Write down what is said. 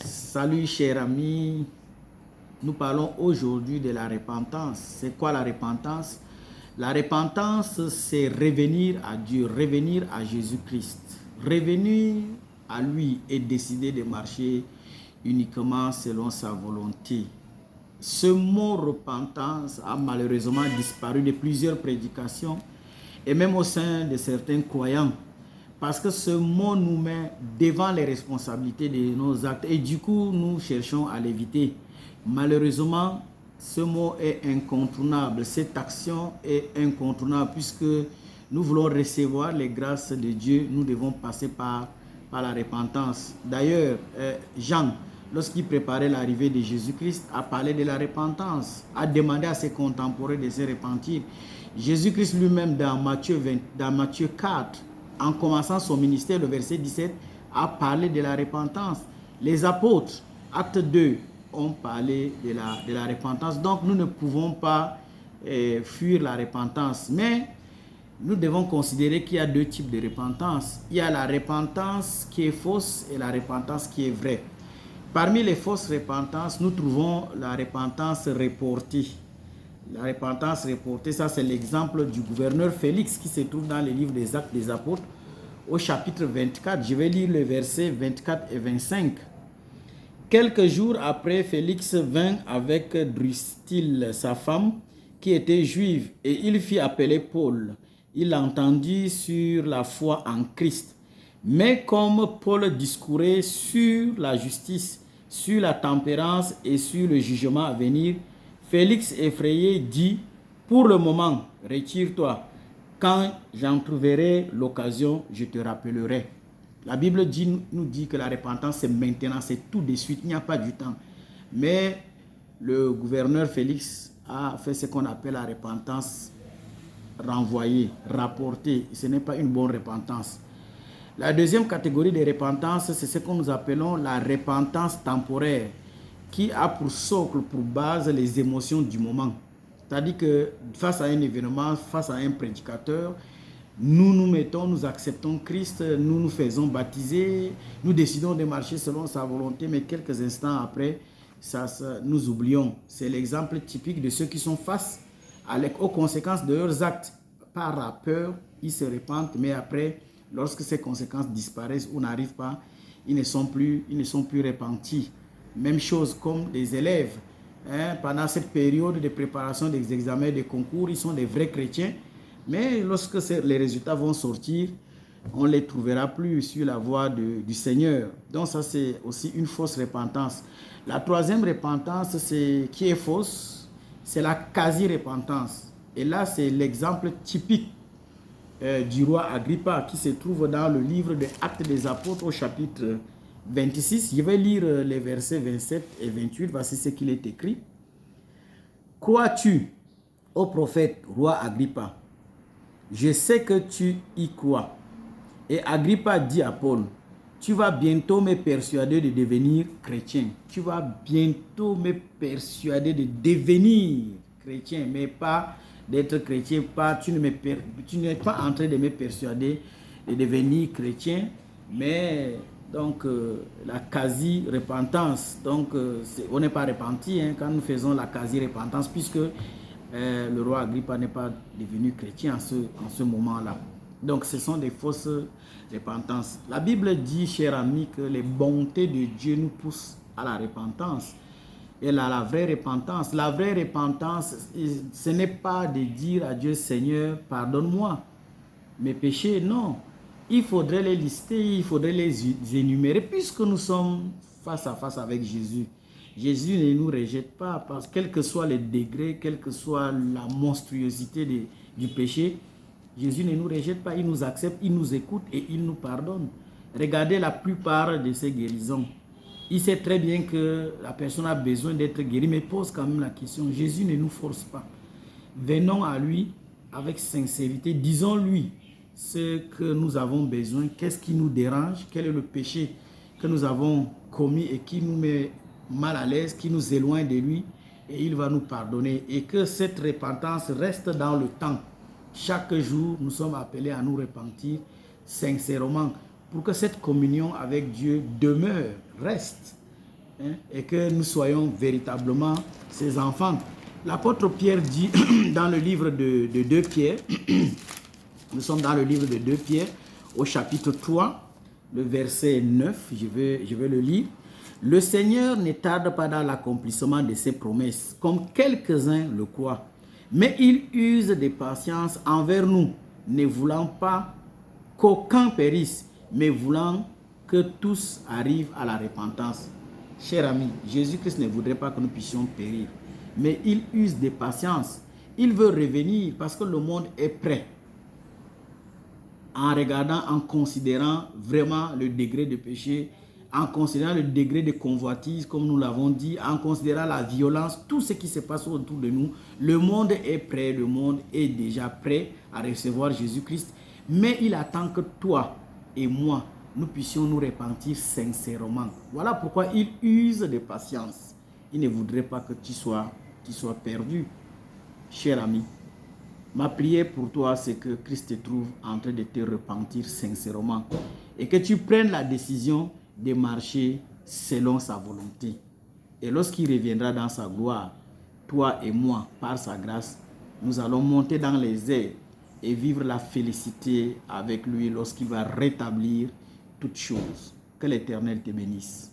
Salut chers amis, nous parlons aujourd'hui de la repentance. C'est quoi la repentance? La repentance, c'est revenir à Dieu, revenir à Jésus-Christ, revenir à lui et décider de marcher uniquement selon sa volonté. Ce mot repentance a malheureusement disparu de plusieurs prédications et même au sein de certains croyants. Parce que ce mot nous met devant les responsabilités de nos actes et du coup, nous cherchons à l'éviter. Malheureusement, ce mot est incontournable. Cette action est incontournable puisque nous voulons recevoir les grâces de Dieu. Nous devons passer par la repentance. D'ailleurs, Jean, lorsqu'il préparait l'arrivée de Jésus-Christ, a parlé de la repentance, a demandé à ses contemporains de se repentir. Jésus-Christ lui-même, dans Matthieu 4, en commençant son ministère, le verset 17, a parlé de la repentance. Les apôtres, acte 2, ont parlé de la repentance. Donc, nous ne pouvons pas fuir la repentance. Mais nous devons considérer qu'il y a deux types de repentance. Il y a la repentance qui est fausse et la repentance qui est vraie. Parmi les fausses repentances, nous trouvons la repentance reportée. La repentance reportée, ça c'est l'exemple du gouverneur Félix qui se trouve dans le livre des Actes des Apôtres au chapitre 24. Je vais lire les versets 24 et 25. Quelques jours après, Félix vint avec Drusille, sa femme, qui était juive, et il fit appeler Paul. Il l'entendit sur la foi en Christ. Mais comme Paul discourait sur la justice, sur la tempérance et sur le jugement à venir, Félix effrayé dit, pour le moment, retire-toi. Quand j'en trouverai l'occasion, je te rappellerai. La Bible nous dit que la repentance, c'est maintenant, c'est tout de suite, il n'y a pas du temps. Mais le gouverneur Félix a fait ce qu'on appelle la repentance renvoyée, rapportée. Ce n'est pas une bonne repentance. La deuxième catégorie de repentance, c'est ce que nous appelons la repentance temporaire, qui a pour socle, pour base, les émotions du moment. C'est-à-dire que face à un événement, face à un prédicateur, nous nous mettons, nous acceptons Christ, nous nous faisons baptiser, nous décidons de marcher selon sa volonté, mais quelques instants après, nous oublions. C'est l'exemple typique de ceux qui sont face aux conséquences de leurs actes. Par la peur, ils se repentent, mais après, lorsque ces conséquences disparaissent ou n'arrivent pas, ils ne sont plus repentis. Même chose comme des élèves. Pendant cette période de préparation des examens, des concours, ils sont des vrais chrétiens. Mais lorsque les résultats vont sortir, on ne les trouvera plus sur la voie du Seigneur. Donc ça, c'est aussi une fausse repentance. La troisième repentance qui est fausse, c'est la quasi-repentance. Et là, c'est l'exemple typique du roi Agrippa qui se trouve dans le livre des Actes des Apôtres au chapitre 26. Je vais lire les versets 27 et 28. Voici ce qu'il est écrit. « Crois-tu au prophète, roi Agrippa? Je sais que tu y crois. » Et Agrippa dit à Paul, « Tu vas bientôt me persuader de devenir chrétien. » Tu vas bientôt me persuader de devenir chrétien, mais pas d'être chrétien. Tu n'es pas en train de me persuader de devenir chrétien, mais donc la quasi-repentance. Donc on n'est pas repenti quand nous faisons la quasi-repentance, puisque le roi Agrippa n'est pas devenu chrétien en ce moment-là. Donc ce sont des fausses repentances. La Bible dit, chers amis, que les bontés de Dieu nous poussent à la repentance. Et là, la vraie repentance, ce n'est pas de dire à Dieu, Seigneur, pardonne-moi mes péchés, non. Il faudrait les lister, il faudrait les énumérer, puisque nous sommes face à face avec Jésus. Jésus ne nous rejette pas, parce que quel que soit le degré, quelle que soit la monstruosité du péché, Jésus ne nous rejette pas, il nous accepte, il nous écoute et il nous pardonne. Regardez la plupart de ces guérisons. Il sait très bien que la personne a besoin d'être guérie, mais pose quand même la question. Jésus ne nous force pas. Venons à lui avec sincérité, disons-lui ce que nous avons besoin, qu'est-ce qui nous dérange, quel est le péché que nous avons commis et qui nous met mal à l'aise, qui nous éloigne de lui, et il va nous pardonner. Et que cette repentance reste dans le temps. Chaque jour, nous sommes appelés à nous repentir sincèrement pour que cette communion avec Dieu demeure, reste. hein, et que nous soyons véritablement ses enfants. L'apôtre Pierre dit dans le livre de 2 Pierre, nous sommes dans le livre de 2 Pierre, au chapitre 3, le verset 9, je vais le lire. Le Seigneur ne tarde pas dans l'accomplissement de ses promesses, comme quelques-uns le croient, mais il use de patience envers nous, ne voulant pas qu'aucun périsse, mais voulant que tous arrivent à la repentance. Cher ami, Jésus-Christ ne voudrait pas que nous puissions périr, mais il use de patience. Il veut revenir parce que le monde est prêt. En regardant, en considérant vraiment le degré de péché, en considérant le degré de convoitise, comme nous l'avons dit, en considérant la violence, tout ce qui se passe autour de nous, le monde est prêt, le monde est déjà prêt à recevoir Jésus-Christ. Mais il attend que toi et moi, nous puissions nous repentir sincèrement. Voilà pourquoi il use de patience. Il ne voudrait pas que tu sois perdu, cher ami. Ma prière pour toi, c'est que Christ te trouve en train de te repentir sincèrement et que tu prennes la décision de marcher selon sa volonté. Et lorsqu'il reviendra dans sa gloire, toi et moi, par sa grâce, nous allons monter dans les airs et vivre la félicité avec lui lorsqu'il va rétablir toutes choses. Que l'Éternel te bénisse.